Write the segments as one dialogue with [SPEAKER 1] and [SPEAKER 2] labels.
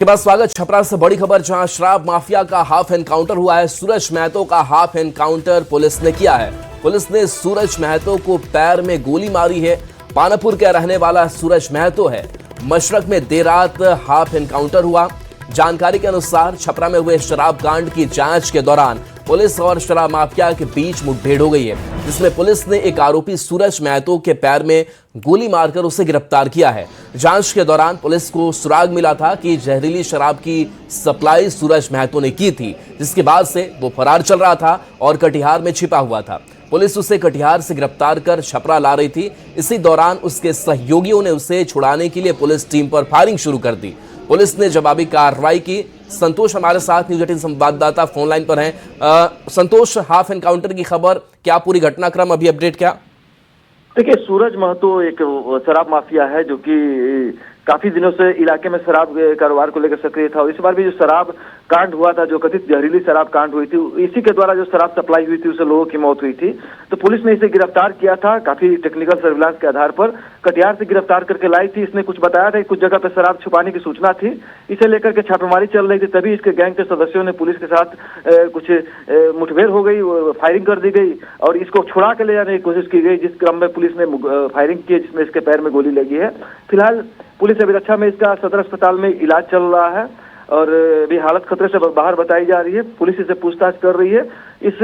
[SPEAKER 1] के बाद स्वागत। छपरा से बड़ी खबर, जहां शराब माफिया का हाफ एनकाउंटर हुआ है। सूरज महतो का हाफ एनकाउंटर पुलिस ने किया है। पुलिस ने सूरज महतो को पैर में गोली मारी है। पानापुर का रहने वाला सूरज महतो है। मशरक में देर रात हाफ एनकाउंटर हुआ। जानकारी के अनुसार छपरा में हुए शराब कांड की जांच के दौरान पुलिस और शराब माफिया के बीच मुठभेड़ हो गई है, जिसमें पुलिस ने एक आरोपी सूरज महतो के पैर में गोली मारकर उसे गिरफ्तार किया है। जांच के दौरान पुलिस को सुराग मिला था कि जहरीली शराब की सप्लाई सूरज महतो ने की थी, जिसके बाद से वो फरार चल रहा था और कटिहार में छिपा हुआ था। पुलिस उसे कटिहार से गिरफ्तार कर छपरा ला रही थी। इसी दौरान उसके सहयोगियों ने उसे छुड़ाने के लिए पुलिस टीम पर फायरिंग शुरू कर दी। पुलिस ने जवाबी कार्रवाई की। संतोष हमारे साथ न्यूज 18 संवाददाता फोन लाइन पर हैं। संतोष, हाफ एनकाउंटर की खबर, क्या पूरी घटनाक्रम अभी अपडेट क्या?
[SPEAKER 2] देखिए, सूरज महतो एक शराब माफिया है जो कि काफी दिनों से इलाके में शराब कारोबार को लेकर सक्रिय था। और इस बार भी जो शराब कांड हुआ था, जो कथित जहरीली शराब कांड हुई थी, इसी के द्वारा जो शराब सप्लाई हुई थी उससे लोगों की मौत हुई थी। तो पुलिस ने इसे गिरफ्तार किया था। काफी टेक्निकल सर्विलांस के आधार पर कटिहार से गिरफ्तार करके लाई थी। इसने कुछ बताया था कि कुछ जगह पे शराब छुपाने की सूचना थी, इसे लेकर के छापेमारी चल रही थी। तभी इसके गैंग के सदस्यों ने पुलिस के साथ कुछ मुठभेड़ हो गई, फायरिंग कर दी गई और इसको छुड़ा के ले जाने की कोशिश की गई, जिस क्रम में पुलिस ने फायरिंग की, जिसमें इसके पैर में गोली लगी है। फिलहाल पुलिस अभिरक्षा में इसका सदर अस्पताल में इलाज चल रहा है और अभी हालत खतरे से बाहर बताई जा रही है। पुलिस इसे पूछताछ कर रही है। इस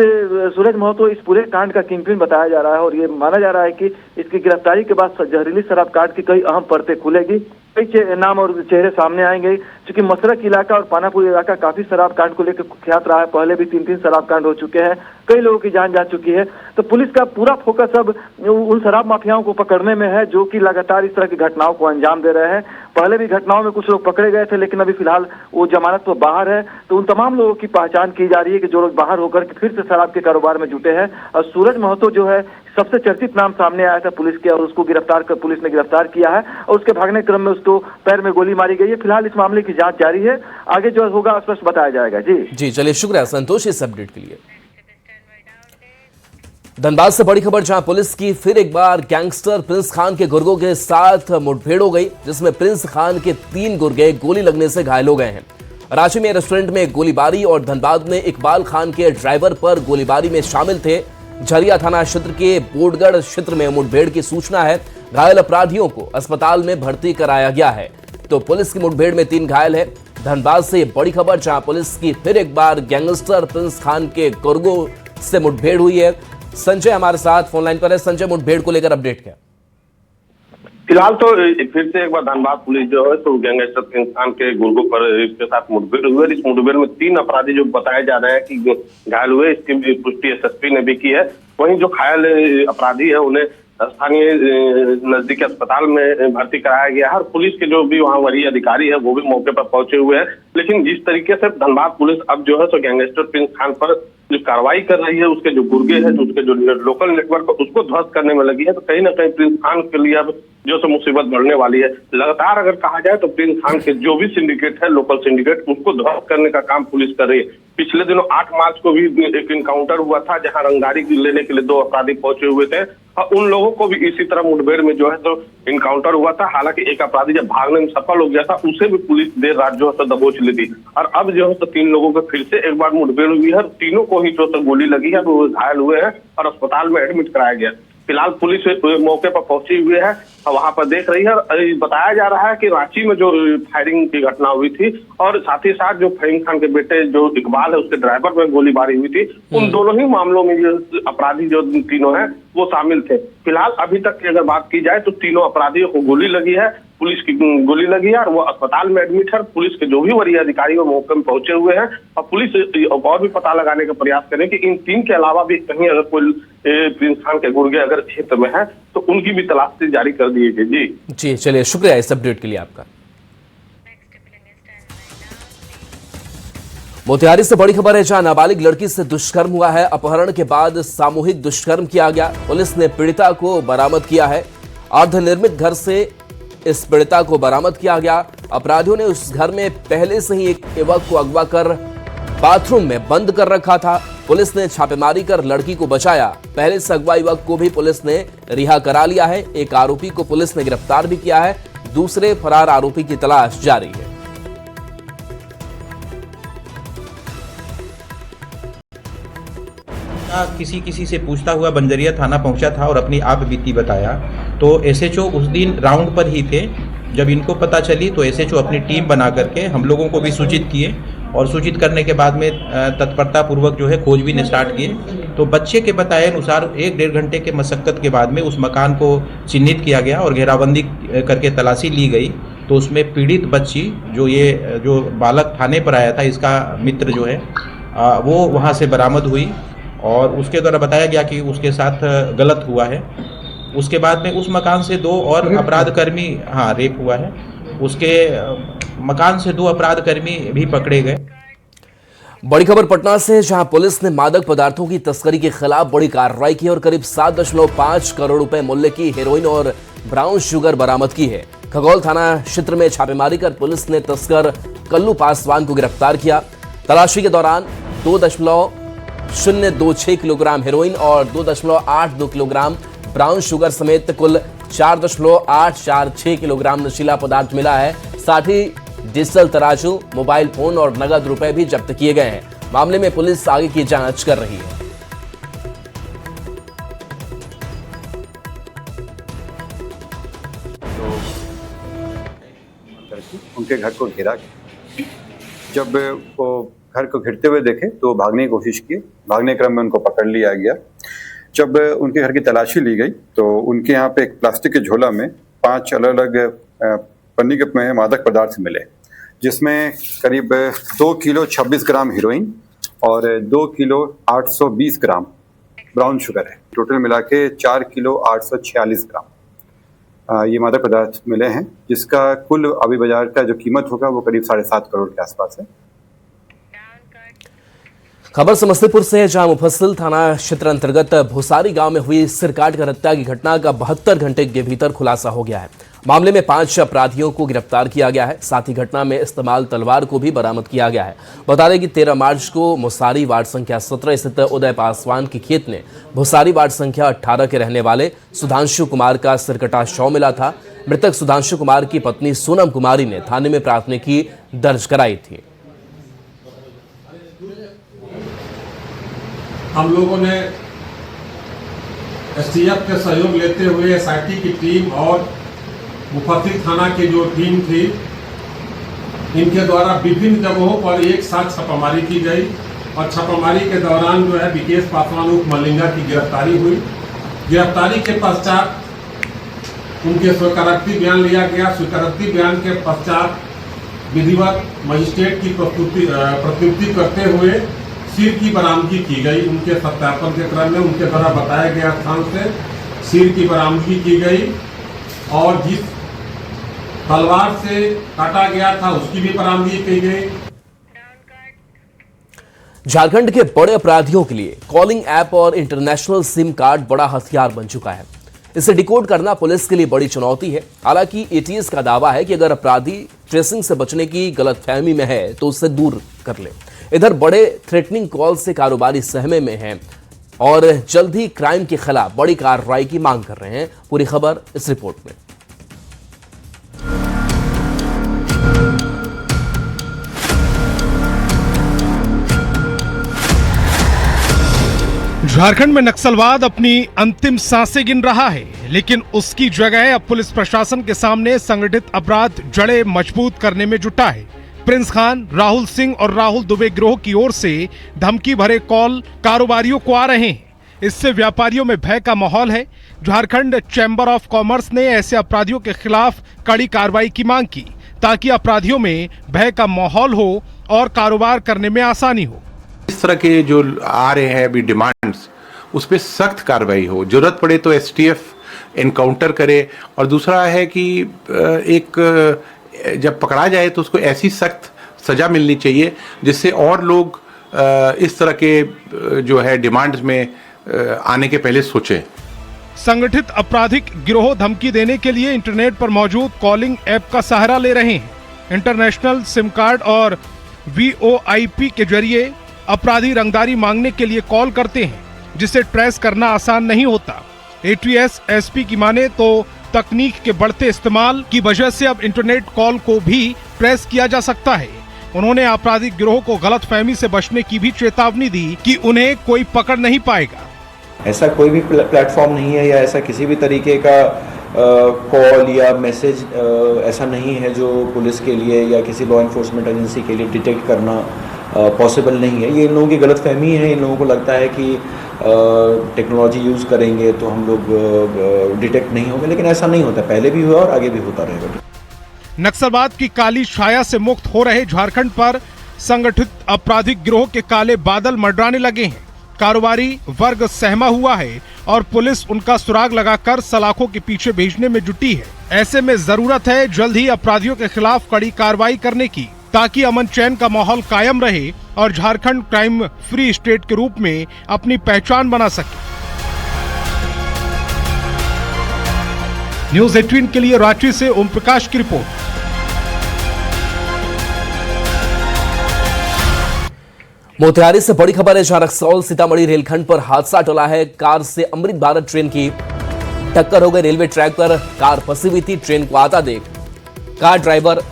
[SPEAKER 2] सूरज महतो इस पूरे कांड का किंगपिन बताया जा रहा है और ये माना जा रहा है कि इसकी गिरफ्तारी के बाद जहरीली शराब कांड की कई अहम परतें खुलेगी, कई नाम और चेहरे सामने आएंगे। क्योंकि मशरक इलाका और पानापुर इलाका काफी शराब कांड को लेकर कुख्यात रहा है। पहले भी 3-3 शराब कांड हो चुके हैं, कई लोगों की जान जा चुकी है। तो पुलिस का पूरा फोकस अब उन शराब माफियाओं को पकड़ने में है जो कि लगातार इस तरह की घटनाओं को अंजाम दे रहे हैं। पहले भी घटनाओं में कुछ लोग पकड़े गए थे, लेकिन अभी फिलहाल वो जमानत पर बाहर है। तो उन तमाम लोगों की पहचान की जा रही है कि जो लोग बाहर होकर फिर से शराब के कारोबार में जुटे हैं। और सूरज महतो जो है सबसे चर्चित नाम सामने आया था पुलिस के, और उसको पुलिस ने गिरफ्तार किया है और उसके भागने क्रम में उसको पैर में गोली मारी गई है। फिलहाल इस मामले की जांच जारी है, आगे जो होगा स्पष्ट बताया जाएगा। जी
[SPEAKER 1] चलिए, शुक्रिया संतोष इस अपडेट के लिए। धनबाद से बड़ी खबर, जहां पुलिस की फिर एक बार गैंगस्टर प्रिंस खान के गुर्गों के साथ मुठभेड़ हो गई, जिसमें प्रिंस खान के 3 गुर्गे गोली लगने से घायल हो गए हैं। रांची में रेस्टोरेंट में गोलीबारी और धनबाद में इकबाल खान के ड्राइवर पर गोलीबारी में शामिल थे। झरिया थाना क्षेत्र के बोडगढ़ क्षेत्र में मुठभेड़ की सूचना है। घायल अपराधियों को अस्पताल में भर्ती कराया गया है। तो पुलिस की मुठभेड़ में 3 घायल है। धनबाद से बड़ी खबर, जहां पुलिस की फिर एक बार गैंगस्टर प्रिंस खान के गुर्गों से मुठभेड़ हुई है। संजय हमारे साथ फोन लाइन पर है। संजय, मुठभेड़ को लेकर अपडेट क्या?
[SPEAKER 3] फिलहाल तो फिर से एक बार धनबाद पुलिस जो है तो गैंगस्टर प्रिंस खान के गुर्गों पर इसके साथ मुठभेड़ हुई। इस मुठभेड़ में 3 अपराधी जो बताए जा रहे हैं कि घायल हुए, इसकी पुष्टि एसएसपी ने भी की है। वहीं जो घायल अपराधी है उन्हें स्थानीय नजदीकी अस्पताल में भर्ती कराया गया है और पुलिस के जो भी वहाँ वरीय अधिकारी है वो भी मौके पर पहुंचे हुए हैं। लेकिन जिस तरीके से धनबाद पुलिस अब जो है तो गैंगस्टर प्रिंस खान पर जो कार्रवाई कर रही है, उसके जो गुर्गे हैं, उसके जो लोकल नेटवर्क उसको ध्वस्त करने में लगी है, तो कहीं ना कहीं प्रिंस खान के लिए अब जो तो मुसीबत बढ़ने वाली है। लगातार अगर कहा जाए तो प्रिंस खान के जो भी सिंडिकेट है, लोकल सिंडिकेट, उसको ध्वस्त करने का काम पुलिस कर रही है। पिछले दिनों 8 मार्च को भी एक इनकाउंटर हुआ था, जहां रंगदारी लेने के लिए 2 अपराधी पहुंचे हुए थे और उन लोगों को भी इसी तरह मुठभेड़ में जो है तो इनकाउंटर हुआ था। हालांकि एक अपराधी जब भागने में सफल हो गया था, उसे भी पुलिस देर रात जो है तो दबोच ली थी। और अब जो है तो 3 लोगों को फिर से एक बार मुठभेड़ हुई है। तीनों को ही जो तो गोली लगी है, वो घायल हुए हैं और अस्पताल में एडमिट कराया गया। फिलहाल पुलिस मौके पर पहुंची हुई है और वहां पर देख रही है। बताया जा रहा है कि रांची में जो फायरिंग की घटना हुई थी और साथ ही साथ जो फहीम खान के बेटे जो इकबाल है उसके ड्राइवर में गोलीबारी हुई थी, उन दोनों ही मामलों में जो अपराधी जो तीनों हैं वो शामिल थे। फिलहाल अभी तक की अगर बात की जाए तो तीनों अपराधियों को गोली लगी है, पुलिस की गोली लगी है और वो अस्पताल में एडमिट है। पुलिस के जो भी वरीय अधिकारी वो मौके में पहुंचे हुए हैं और पुलिस और भी पता लगाने का प्रयास करें कि इन 3 के अलावा भी कहीं अगर कोई प्रिंस खान के गुर्गे अगर क्षेत्र में है तो उनकी भी तलाशी जारी कर दी गई। जी
[SPEAKER 1] चलिए, शुक्रिया इस अपडेट के लिए आपका। मोतिहारी से बड़ी खबर है, जहां नाबालिग लड़की से दुष्कर्म हुआ है। अपहरण के बाद सामूहिक दुष्कर्म किया गया। पुलिस ने पीड़िता को बरामद किया है। अर्धनिर्मित घर से इस पीड़िता को बरामद किया गया। अपराधियों ने उस घर में पहले से ही एक युवक को अगवा कर बाथरूम में बंद कर रखा था। पुलिस ने छापेमारी कर लड़की को बचाया। पहले से अगवा युवक को भी पुलिस ने रिहा करा लिया है। एक आरोपी को पुलिस ने गिरफ्तार भी किया है। दूसरे फरार आरोपी की तलाश जारी है।
[SPEAKER 4] किसी किसी से पूछता हुआ बंजरिया थाना पहुंचा था और अपनी आप बीती बताया। तो एसएचओ उस दिन राउंड पर ही थे। जब इनको पता चली तो एसएचओ अपनी टीम बना करके हम लोगों को भी सूचित किए और सूचित करने के बाद में तत्परता पूर्वक जो है खोजबीन स्टार्ट किए। तो बच्चे के बताए अनुसार 1-1.5 घंटे के मशक्कत के बाद में उस मकान को चिन्हित किया गया और घेराबंदी करके तलाशी ली गई। तो उसमें पीड़ित बच्ची जो बालक थाने पर आया था, इसका मित्र जो है वो वहाँ से बरामद हुई और उसके द्वारा बताया गया कि उसके साथ गलत हुआ है। उसके बाद में उस मकान से 2 और अपराधकर्मी रेप हुआ है। उसके मकान से 2 अपराधकर्मी भी पकड़े गए।
[SPEAKER 1] बड़ी खबर पटना से, जहां पुलिस ने मादक पदार्थों की तस्करी के खिलाफ बड़ी कार्रवाई की और करीब 7.5 करोड़ रुपए मूल्य की हेरोइन और ब्राउन शुगर बरामद की है। खगौल थाना क्षेत्र में छापेमारी कर पुलिस ने तस्कर कल्लू पासवान को गिरफ्तार किया। तलाशी के दौरान 2.026 किलोग्राम हेरोइन और 2.82 किलोग्राम ब्राउन शुगर समेत कुल 4.846 किलोग्राम नशीला पदार्थ मिला है। साथ ही डिजिटल तराजू, मोबाइल फोन और नगद रुपए भी जब्त किए गए हैं। मामले में पुलिस आगे की जांच कर रही है।
[SPEAKER 5] उनके घर को घेरा। जब वो घर को घिरते हुए देखे तो भागने की कोशिश की। भागने क्रम में उनको पकड़ लिया गया। जब उनके घर की तलाशी ली गई तो उनके यहाँ पे एक प्लास्टिक के झोला में 5 अलग अलग पन्नी के मादक पदार्थ मिले, जिसमें करीब 2 किलो 26 ग्राम हीरोइन और 2 किलो 820 ग्राम ब्राउन शुगर है। टोटल मिला के 4 किलो 846 ग्राम ये मादक पदार्थ मिले हैं, जिसका कुल अभी बाजार का जो कीमत होगा वो करीब 7.5 करोड़ के आसपास है।
[SPEAKER 1] खबर समस्तीपुर से है, जहां मुफस्सिल थाना क्षेत्र अंतर्गत भुसारी गांव में हुई सिर काट कर हत्या की घटना का 72 घंटे के भीतर खुलासा हो गया है। मामले में 5 अपराधियों को गिरफ्तार किया गया है। साथ ही घटना में इस्तेमाल तलवार को भी बरामद किया गया है। बता दें कि 13 मार्च को मुसारी वार्ड संख्या 17 स्थित उदय पासवान की खेत में भुसारी वार्ड संख्या 18 के रहने वाले सुधांशु कुमार का सिरकटा शव मिला था। मृतक सुधांशु कुमार की पत्नी सोनम कुमारी ने थाने में प्राथमिकी दर्ज कराई थी।
[SPEAKER 6] हम लोगों ने एसटीएफ के सहयोग लेते हुए एसआईटी की टीम और मुफस्सिल थाना की जो टीम थी, इनके द्वारा विभिन्न जगहों पर एक साथ छापामारी की गई और छापामारी के दौरान जो है विकेश पासवान उर्फ मलिंगा की गिरफ्तारी हुई। गिरफ्तारी के पश्चात उनके स्वीकारोक्ति बयान लिया गया। स्वीकारोक्ति बयान के पश्चात विधिवत मजिस्ट्रेट की प्रस्तुति करते हुए सिर की बरामदगी की गई। उनके सत्यापन के क्रम में उनके द्वारा बताए गए स्थान से सिर की बरामदगी की गई और जिस तलवार से काटा गया था उसकी भी बरामदगी की गई।
[SPEAKER 1] झारखंड के बड़े अपराधियों के लिए कॉलिंग ऐप और इंटरनेशनल सिम कार्ड बड़ा हथियार बन चुका है। इसे डिकोड करना पुलिस के लिए बड़ी चुनौती है। हालांकि एटीएस का दावा है कि अगर अपराधी ट्रेसिंग से बचने की गलतफहमी में है तो उससे दूर कर ले। इधर बड़े थ्रेटनिंग कॉल से कारोबारी सहमे में हैं और जल्द ही क्राइम के खिलाफ बड़ी कार्रवाई की मांग कर रहे हैं। पूरी खबर इस रिपोर्ट में।
[SPEAKER 7] झारखंड में नक्सलवाद अपनी अंतिम सांसें गिन रहा है, लेकिन उसकी जगह अब पुलिस प्रशासन के सामने संगठित अपराध जड़ें मजबूत करने में जुटा है। प्रिंस खान, राहुल सिंह और राहुल दुबे गिरोह की ओर से धमकी भरे कॉल कारोबारियों को आ रहे हैं। इससे व्यापारियों में भय का माहौल है। झारखंड चैम्बर ऑफ कॉमर्स ने ऐसे अपराधियों के खिलाफ कड़ी कार्रवाई की मांग की, ताकि अपराधियों में भय का माहौल हो और कारोबार करने में आसानी हो।
[SPEAKER 8] इस तरह के जो आ रहे हैं अभी डिमांड्स, उस पर सख्त कार्रवाई हो, जरूरत पड़े तो एसटीएफ एनकाउंटर करे। और दूसरा है कि एक जब पकड़ा जाए तो उसको ऐसी सख्त सजा मिलनी चाहिए जिससे और लोग इस तरह के जो है डिमांड्स में आने के पहले सोचें।
[SPEAKER 7] संगठित आपराधिक गिरोह धमकी देने के लिए इंटरनेट पर मौजूद कॉलिंग ऐप का सहारा ले रहे हैं। इंटरनेशनल सिम कार्ड और VoIP के जरिए अपराधी रंगदारी मांगने के लिए कॉल करते हैं, जिसे ट्रेस करना आसान नहीं होता। ATS SP की माने तो तकनीक के बढ़ते इस्तेमाल की वजह से अब इंटरनेट कॉल को भी ट्रेस किया जा सकता है। उन्होंने आपराधिक गिरोह को गलतफहमी से बचने की भी चेतावनी दी कि उन्हें कोई पकड़ नहीं पाएगा।
[SPEAKER 9] ऐसा कोई भी प्लेटफॉर्म नहीं है या ऐसा किसी भी तरीके का कॉल या मैसेज ऐसा नहीं है जो पुलिस के लिए या किसी लॉ एनफोर्समेंट एजेंसी के लिए डिटेक्ट करना पॉसिबल नहीं है। ये इन लोगों की गलतफहमी है। इन लोगों को लगता है कि टेक्नोलॉजी यूज़ करेंगे तो हम लोग डिटेक्ट नहीं होंगे, लेकिन ऐसा नहीं होता। पहले भी हुआ और आगे भी होता रहेगा।
[SPEAKER 7] नक्सलवाद की काली छाया से मुक्त हो रहे झारखंड पर संगठित आपराधिक गिरोह के काले बादल मंडराने लगे हैं। कारोबारी वर्ग सहमा हुआ है और पुलिस उनका सुराग लगाकर सलाखों के पीछे भेजने में जुटी है। ऐसे में जरूरत है जल्द ही अपराधियों के खिलाफ कड़ी कार्रवाई करने की, ताकि अमन चैन का माहौल कायम रहे और झारखंड क्राइम फ्री स्टेट के रूप में अपनी पहचान बना सके। न्यूज़ 18 के लिए रांची से ओम प्रकाश की रिपोर्ट।
[SPEAKER 1] मोतिहारी से बड़ी खबर है, जहां रक्सौल सीतामढ़ी रेलखंड पर हादसा टला है। कार से अमृत भारत ट्रेन की टक्कर हो गई। रेलवे ट्रैक पर कार फंसी हुई थी। ट्रेन को आता देख कार ड्राइवर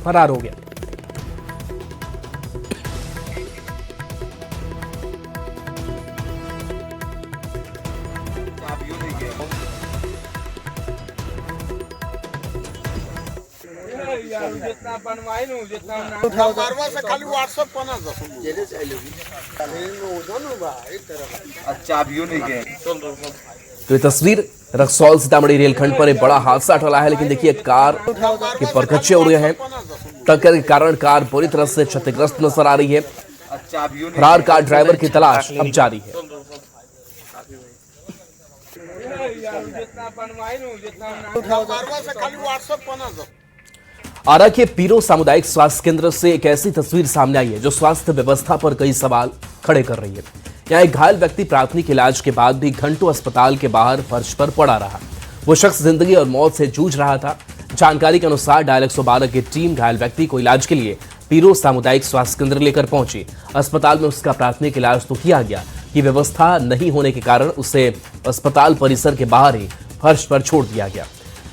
[SPEAKER 1] फरार हो गया। तो ये तस्वीर रक्सौल सीतामढ़ी रेलखंड पर एक बड़ा हादसा टला है, लेकिन देखिए कार के परखच्चे उड़ गए हैं। टक्कर के कारण कार पूरी तरह से क्षतिग्रस्त नजर आ रही है। फरार कार ड्राइवर की तलाश अब जारी है। आरा के पीरो सामुदायिक स्वास्थ्य केंद्र से एक ऐसी तस्वीर सामने आई है जो स्वास्थ्य व्यवस्था पर कई सवाल खड़े कर रही है। यहाँ एक घायल व्यक्ति प्राथमिक इलाज के बाद भी घंटों अस्पताल के बाहर फर्श पर पड़ा रहा। वो शख्स जिंदगी और मौत से जूझ रहा था। जानकारी के अनुसार डायल 112 की टीम घायल व्यक्ति को इलाज के लिए पीरो सामुदायिक स्वास्थ्य केंद्र लेकर पहुंची। अस्पताल में उसका प्राथमिक इलाज तो किया गया कि व्यवस्था नहीं होने के कारण उसे अस्पताल परिसर के बाहर ही फर्श पर छोड़ दिया गया।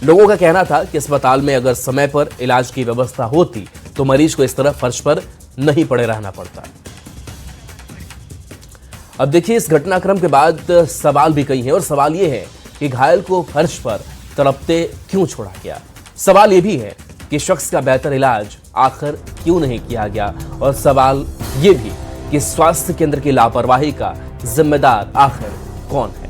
[SPEAKER 1] लोगों का कहना था कि अस्पताल में अगर समय पर इलाज की व्यवस्था होती तो मरीज को इस तरह फर्श पर नहीं पड़े रहना पड़ता। अब देखिए, इस घटनाक्रम के बाद सवाल भी कई हैं और सवाल ये है कि घायल को फर्श पर तड़पते क्यों छोड़ा गया। सवाल ये भी है कि शख्स का बेहतर इलाज आखिर क्यों नहीं किया गया, और सवाल ये भी कि स्वास्थ्य केंद्र की लापरवाही का जिम्मेदार आखिर कौन है।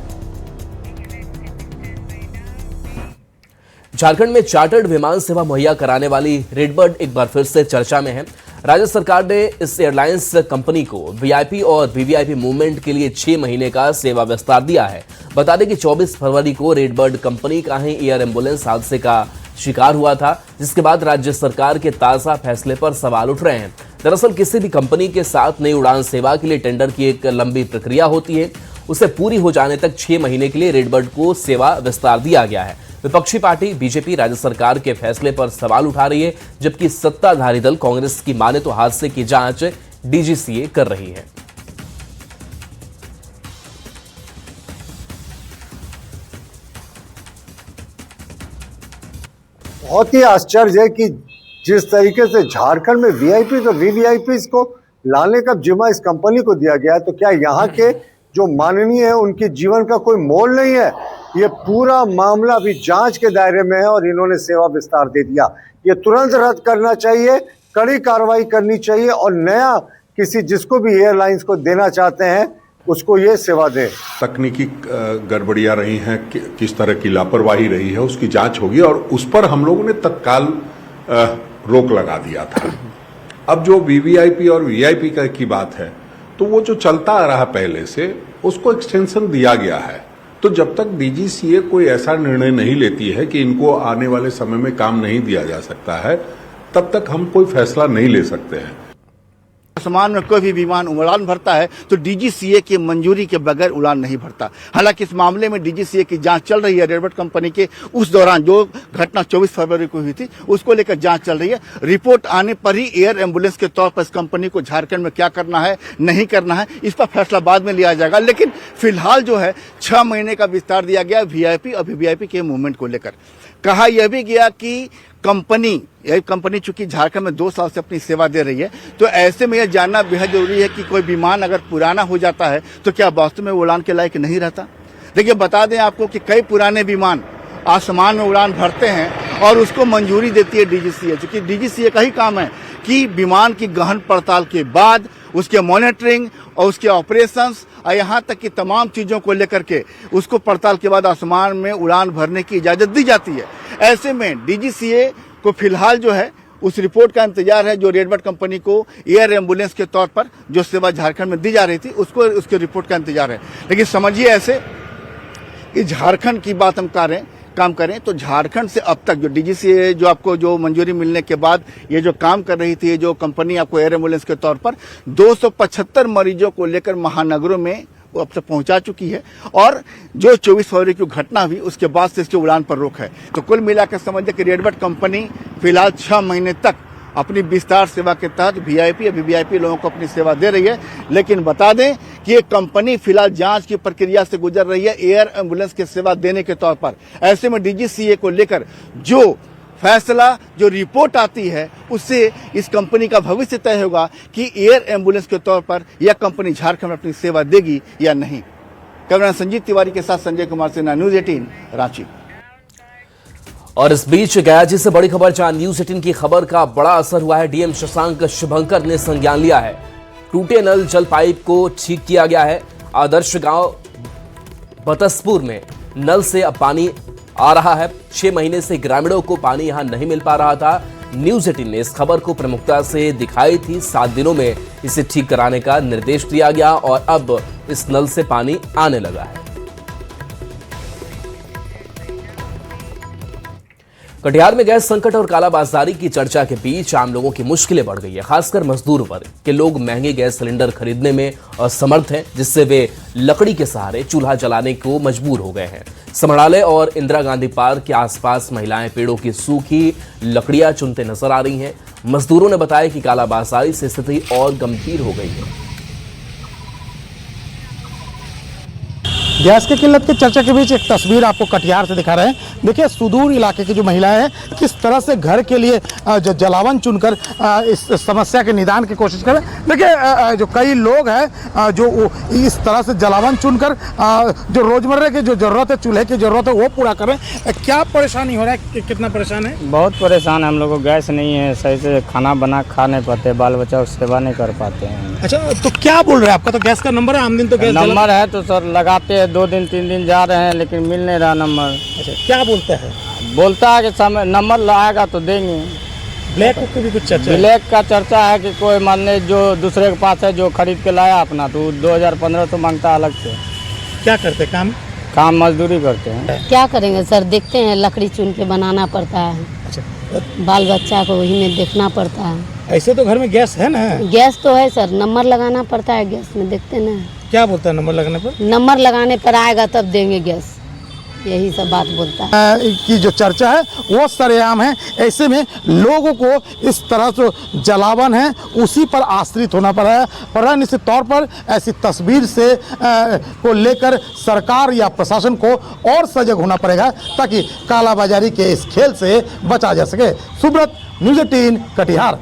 [SPEAKER 1] झारखंड में चार्टर्ड विमान सेवा मुहैया कराने वाली रेडबर्ड एक बार फिर से चर्चा में है। राज्य सरकार ने इस एयरलाइंस कंपनी को वीआईपी और वीवीआईपी मूवमेंट के लिए 6 महीने का सेवा विस्तार दिया है। बता दें कि 24 फरवरी को रेडबर्ड कंपनी का ही एयर एम्बुलेंस हादसे का शिकार हुआ था, जिसके बाद राज्य सरकार के ताजा फैसले पर सवाल उठ रहे हैं। दरअसल किसी भी कंपनी के साथ नई उड़ान सेवा के लिए टेंडर की एक लंबी प्रक्रिया होती है। उसे पूरी हो जाने तक 6 महीने के लिए रेडबर्ड को सेवा विस्तार दिया गया है। विपक्षी पार्टी बीजेपी राज्य सरकार के फैसले पर सवाल उठा रही है, जबकि सत्ताधारी दल कांग्रेस की माने तो हादसे की जांच डीजीसीए कर रही है।
[SPEAKER 10] बहुत ही आश्चर्य है कि जिस तरीके से झारखंड में वीआईपी और वीवीआईपी को लाने का जिम्मा इस कंपनी को दिया गया है, तो क्या यहाँ के जो माननीय है उनके जीवन का कोई मोल नहीं है? ये पूरा मामला अभी जांच के दायरे में है और इन्होंने सेवा विस्तार दे दिया। ये तुरंत रद्द करना चाहिए, कड़ी कार्रवाई करनी चाहिए और नया किसी जिसको भी एयरलाइंस को देना चाहते हैं उसको ये सेवा दें।
[SPEAKER 11] तकनीकी गड़बड़ियां रही हैं, किस तरह की लापरवाही रही है उसकी जांच होगी और उस पर हम लोगों ने तत्काल रोक लगा दिया था। अब जो वीवीआईपी और वीआईपी की बात है तो वो जो चलता आ रहा पहले से उसको एक्सटेंशन दिया गया है। तो जब तक डीजीसीए कोई ऐसा निर्णय नहीं लेती है कि इनको आने वाले समय में काम नहीं दिया जा सकता है, तब तक हम कोई फैसला नहीं ले सकते हैं।
[SPEAKER 12] आसमान में कोई भी विमान उड़ान भरता है तो डीजीसीए की मंजूरी के बगैर उड़ान नहीं भरता। हालांकि इस मामले में डीजीसीए की जांच चल रही है। रेडबर्ड कंपनी के उस दौरान जो घटना 24 फरवरी को हुई थी उसको लेकर जांच चल रही है। रिपोर्ट आने पर ही एयर एम्बुलेंस के तौर पर इस कंपनी को झारखंड में क्या करना है नहीं करना है इस पर फैसला बाद में लिया जाएगा। लेकिन फिलहाल जो है 6 महीने का विस्तार दिया गया वीआईपी और वीवीआईपी के मूवमेंट को लेकर। कहा यह भी गया कि यह कंपनी चूंकि झारखंड में 2 साल से अपनी सेवा दे रही है, तो ऐसे में यह जानना बेहद जरूरी है कि कोई विमान अगर पुराना हो जाता है तो क्या वास्तव में उड़ान के लायक नहीं रहता। देखिए, बता दें आपको कि कई पुराने विमान आसमान में उड़ान भरते हैं और उसको मंजूरी देती है डीजीसीए, क्योंकि डीजीसीए का ही काम है कि विमान की गहन पड़ताल के बाद उसके मॉनिटरिंग और उसके ऑपरेशंस और यहाँ तक कि तमाम चीज़ों को लेकर के उसको पड़ताल के बाद आसमान में उड़ान भरने की इजाज़त दी जाती है। ऐसे में डीजीसीए को फिलहाल जो है उस रिपोर्ट का इंतजार है जो रेडबर्ड कंपनी को एयर एम्बुलेंस के तौर पर जो सेवा झारखंड में दी जा रही थी उसके रिपोर्ट का इंतजार है। लेकिन समझिए ऐसे कि झारखंड की बात हम काम करें तो झारखंड से अब तक जो डीजीसीए जो आपको जो मंजूरी मिलने के बाद ये जो काम कर रही थी, जो कंपनी आपको एयर एम्बुलेंस के तौर पर 275 मरीजों को लेकर महानगरों में वो अब तक पहुंचा चुकी है और जो 24 फरवरी की घटना हुई उसके बाद से इसकी उड़ान पर रोक है। तो कुल मिलाकर समझिए कि रेडबर्ड कंपनी फिलहाल 6 महीने तक अपनी विस्तार सेवा के तहत वीआईपी या वीवीआईपी लोगों को अपनी सेवा दे रही है। लेकिन बता दें कि ये कंपनी फिलहाल जांच की प्रक्रिया से गुजर रही है एयर एम्बुलेंस की सेवा देने के तौर पर। ऐसे में डीजीसीए को लेकर जो फैसला जो रिपोर्ट आती है उससे इस कंपनी का भविष्य तय होगा कि एयर एम्बुलेंस के तौर पर यह कंपनी झारखंड में अपनी सेवा देगी या नहीं। कैमरा संजीत तिवारी के साथ संजय कुमार सिन्हा, न्यूज 18 रांची।
[SPEAKER 1] और इस बीच गयाजी से बड़ी खबर जहां न्यूज 18 की खबर का बड़ा असर हुआ है। डीएम शशांक शुभंकर ने संज्ञान लिया है। टूटे नल जल पाइप को ठीक किया गया है। आदर्श गांव बतसपुर में नल से अब पानी आ रहा है। 6 महीने से ग्रामीणों को पानी यहां नहीं मिल पा रहा था। न्यूज 18 ने इस खबर को प्रमुखता से दिखाई थी। 7 दिनों में इसे ठीक कराने का निर्देश दिया गया और अब इस नल से पानी आने लगा है। कटिहार में गैस संकट और कालाबाजारी की चर्चा के बीच आम लोगों की मुश्किलें बढ़ गई है। खासकर मजदूर वर्ग के लोग महंगे गैस सिलेंडर खरीदने में असमर्थ हैं, जिससे वे लकड़ी के सहारे चूल्हा जलाने को मजबूर हो गए हैं। समरालय और इंदिरा गांधी पार्क के आसपास महिलाएं पेड़ों की सूखी लकड़ियां चुनते नजर आ रही हैं। मजदूरों ने बताया कि कालाबाजारी से स्थिति और गंभीर हो गई है।
[SPEAKER 7] गैस की किल्लत की चर्चा के बीच एक तस्वीर आपको कटिहार से दिखा रहे हैं। देखिए, सुदूर इलाके की जो महिलाएं हैं किस तरह से घर के लिए जो जलावन चुनकर इस समस्या के निदान की कोशिश करें। देखिए, जो कई लोग हैं जो इस तरह से जलावन चुनकर जो रोजमर्रा की जो जरूरत है, चूल्हे की जरूरत है, वो पूरा करें। क्या परेशानी हो रहा है, कितना परेशान है?
[SPEAKER 13] बहुत परेशान है हम लोग को। गैस नहीं है, सही से खाना बना खा नहीं पाते, बाल बच्चा की सेवा नहीं कर पाते हैं।
[SPEAKER 7] अच्छा, तो क्या बोल रहे हैं? आपका तो गैस का नंबर है, आम दिन तो गैस
[SPEAKER 13] नंबर है तो सर लगाते हैं, 2 दिन 3 दिन जा रहे हैं लेकिन मिल नहीं रहा नंबर।
[SPEAKER 7] अच्छा, क्या बोलता है?
[SPEAKER 13] बोलता है कि समय नंबर लाएगा तो देंगे।
[SPEAKER 7] ब्लैक की भी कुछ चर्चा है?
[SPEAKER 13] ब्लैक का चर्चा है कि कोई मानने जो दूसरे के पास है जो खरीद के लाया अपना तो 2015 तो मांगता है अलग से।
[SPEAKER 7] क्या करते काम
[SPEAKER 13] मजदूरी करते हैं।
[SPEAKER 14] क्या करेंगे सर, देखते हैं लकड़ी चुन के बनाना पड़ता है।
[SPEAKER 7] अच्छा,
[SPEAKER 14] बाल बच्चा को वही में देखना पड़ता है।
[SPEAKER 7] ऐसे तो घर में गैस है ना?
[SPEAKER 14] गैस तो है सर, नंबर लगाना पड़ता है गैस में, देखते ना।
[SPEAKER 7] क्या बोलता है नंबर लगाने पर?
[SPEAKER 14] नंबर लगाने पर आएगा तब देंगे गैस, यही सब बात बोलता है।
[SPEAKER 7] की जो चर्चा है वो सरेआम है। ऐसे में लोगों को इस तरह से जलावन है उसी पर आश्रित होना पड़ रहा है। निश्चित तौर पर ऐसी तस्वीर से को लेकर सरकार या प्रशासन को और सजग होना पड़ेगा ताकि कालाबाजारी के इस खेल से बचा जा सके। सुब्रत, न्यूज 18 कटिहार।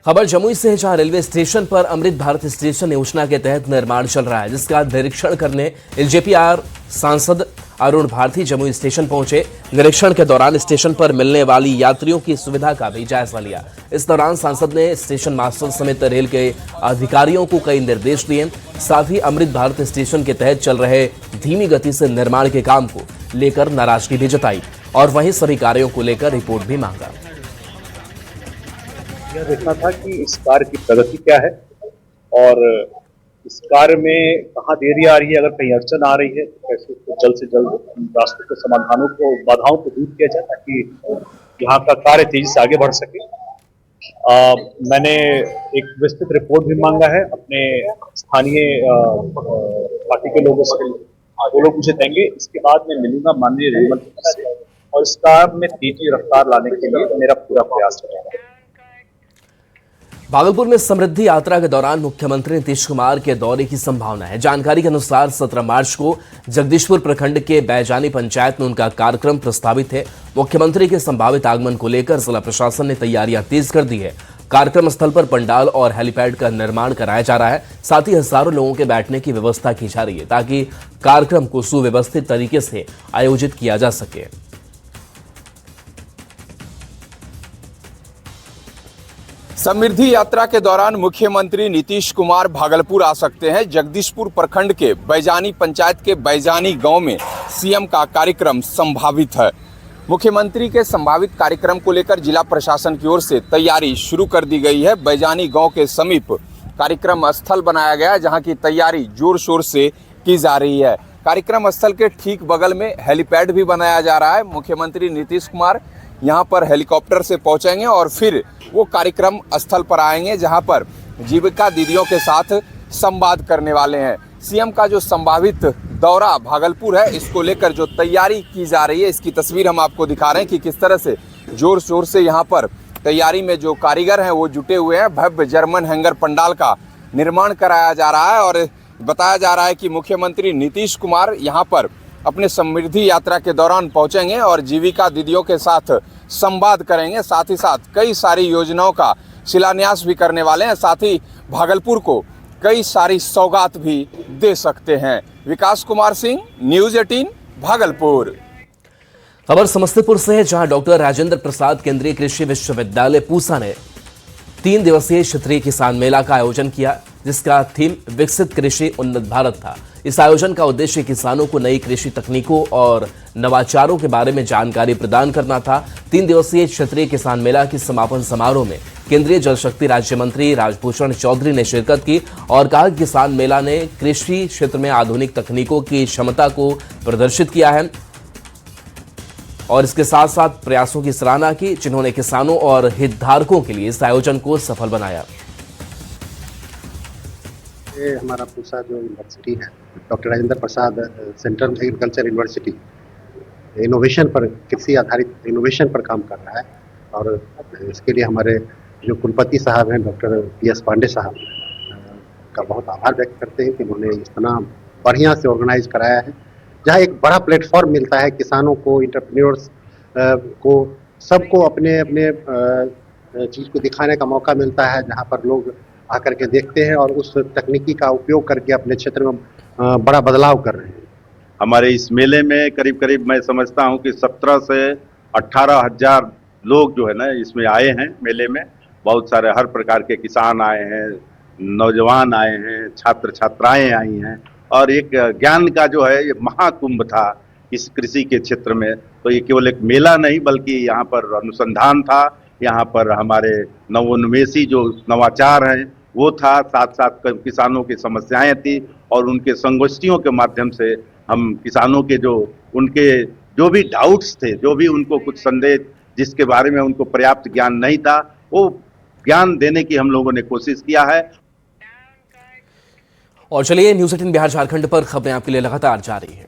[SPEAKER 1] खबर जमुई से है, जहां रेलवे स्टेशन पर अमृत भारत स्टेशन योजना के तहत निर्माण चल रहा है, जिसका निरीक्षण करने एलजेपीआर सांसद अरुण भारती जमुई स्टेशन पहुंचे। निरीक्षण के दौरान स्टेशन पर मिलने वाली यात्रियों की सुविधा का भी जायजा लिया। इस दौरान सांसद ने स्टेशन मास्टर समेत रेल के अधिकारियों को कई निर्देश दिए। साथ ही अमृत भारत स्टेशन के तहत चल रहे धीमी गति से निर्माण के काम को लेकर नाराजगी भी जताई और वहीं सभी कार्यों को लेकर रिपोर्ट भी मांगा।
[SPEAKER 15] यह देखना था कि इस कार्य की प्रगति क्या है और इस कार्य में कहाँ देरी आ रही है, अगर कहीं अड़चन आ रही है तो कैसे उसको जल्द से जल्द रास्तों के समाधानों को, बाधाओं को दूर किया जाए ताकि यहाँ का कार्य तेजी से आगे बढ़ सके। मैंने एक विस्तृत रिपोर्ट भी मांगा है अपने स्थानीय पार्टी के लोगों से, वो लोग मुझे देंगे। इसके बाद मैं मिलूंगा माननीय रेल मंत्री से और इस कार्य में तेजी रफ्तार लाने के लिए मेरा पूरा प्रयास रहेगा।
[SPEAKER 1] भागलपुर में समृद्धि यात्रा के दौरान मुख्यमंत्री नीतीश कुमार के दौरे की संभावना है। जानकारी के अनुसार 17 मार्च को जगदीशपुर प्रखंड के बैजानी पंचायत में उनका कार्यक्रम प्रस्तावित है। मुख्यमंत्री के संभावित आगमन को लेकर जिला प्रशासन ने तैयारियां तेज कर दी है। कार्यक्रम स्थल पर पंडाल और हेलीपैड का निर्माण कराया जा रहा है। साथ ही हजारों लोगों के बैठने की व्यवस्था की जा रही है ताकि कार्यक्रम को सुव्यवस्थित तरीके से आयोजित किया जा सके।
[SPEAKER 16] समृद्धि यात्रा के दौरान मुख्यमंत्री नीतीश कुमार भागलपुर आ सकते हैं। जगदीशपुर प्रखंड के बैजानी पंचायत के बैजानी गांव में सीएम का कार्यक्रम संभावित है। मुख्यमंत्री के संभावित कार्यक्रम को लेकर जिला प्रशासन की ओर से तैयारी शुरू कर दी गई है। बैजानी गांव के समीप कार्यक्रम स्थल बनाया गया है, जहां की तैयारी जोर शोर से की जा रही है। कार्यक्रम स्थल के ठीक बगल में हेलीपैड भी बनाया जा रहा है। मुख्यमंत्री नीतीश कुमार यहाँ पर हेलीकॉप्टर से पहुंचेंगे और फिर वो कार्यक्रम स्थल पर आएंगे, जहां पर जीविका दीदियों के साथ संवाद करने वाले हैं। सीएम का जो संभावित दौरा भागलपुर है, इसको लेकर जो तैयारी की जा रही है, इसकी तस्वीर हम आपको दिखा रहे हैं कि किस तरह से जोर शोर से यहाँ पर तैयारी में जो कारीगर हैं वो जुटे हुए हैं। भव्य जर्मन हैंगर पंडाल का निर्माण कराया जा रहा है और बताया जा रहा है कि मुख्यमंत्री नीतीश कुमार यहाँ पर अपने समृद्धि यात्रा के दौरान पहुंचेंगे और जीविका दीदियों के साथ संवाद करेंगे। साथ ही साथ कई सारी योजनाओं का शिलान्यास भी करने वाले हैं। साथ ही भागलपुर को कई सारी सौगात भी दे सकते हैं। विकास कुमार सिंह, न्यूज़ 18, भागलपुर।
[SPEAKER 1] खबर समस्तीपुर से है, जहां डॉक्टर राजेंद्र प्रसाद केंद्रीय कृषि विश्वविद्यालय पूसा ने 3 दिवसीय क्षेत्रीय किसान मेला का आयोजन किया, जिसका थीम विकसित कृषि उन्नत भारत था। इस आयोजन का उद्देश्य किसानों को नई कृषि तकनीकों और नवाचारों के बारे में जानकारी प्रदान करना था। 3 दिवसीय क्षेत्रीय किसान मेला के समापन समारोह में केंद्रीय जल शक्ति राज्य मंत्री राजभूषण चौधरी ने शिरकत की और कहा कि किसान मेला ने कृषि क्षेत्र में आधुनिक तकनीकों की क्षमता को प्रदर्शित किया है और इसके साथ साथ प्रयासों की सराहना की, जिन्होंने किसानों और हितधारकों के लिए इस आयोजन को सफल बनाया।
[SPEAKER 17] ये हमारा पूसा जो यूनिवर्सिटी है, doctor Rajendra Prasad central agriculture university, innovation पर, कृषि आधारित इनोवेशन पर काम कर रहा है और इसके लिए हमारे जो कुलपति साहब हैं डॉक्टर PS पांडे साहब का बहुत आभार व्यक्त करते हैं कि उन्होंने इतना बढ़िया से ऑर्गेनाइज कराया है, जहाँ एक बड़ा प्लेटफॉर्म मिलता है किसानों को, इंटरप्रेन्योर्स को, सबको अपने अपने चीज़ को दिखाने का मौका मिलता है, जहाँ पर लोग आकर के देखते हैं और उस तकनीकी का उपयोग करके अपने क्षेत्र में बड़ा बदलाव कर रहे हैं।
[SPEAKER 18] हमारे इस मेले में करीब करीब मैं समझता हूं कि 17 से 18 हजार लोग जो है ना इसमें आए हैं मेले में। बहुत सारे हर प्रकार के किसान आए हैं, नौजवान आए हैं, छात्र छात्राएं आई हैं और एक ज्ञान का जो है ये महाकुंभ था इस कृषि के क्षेत्र में। तो ये केवल एक मेला नहीं बल्कि यहाँ पर अनुसंधान था, यहाँ पर हमारे नवोन्मेषी जो नवाचार हैं वो था, साथ साथ किसानों की समस्याएं थी और उनके संगोष्ठियों के माध्यम से हम किसानों के उनके जो भी डाउट्स थे, जो भी उनको कुछ संदेह जिसके बारे में उनको पर्याप्त ज्ञान नहीं था, वो ज्ञान देने की हम लोगों ने कोशिश किया है।
[SPEAKER 1] और चलिए न्यूज़ 18 बिहार झारखंड पर खबरें आपके लिए लगातार जारी है।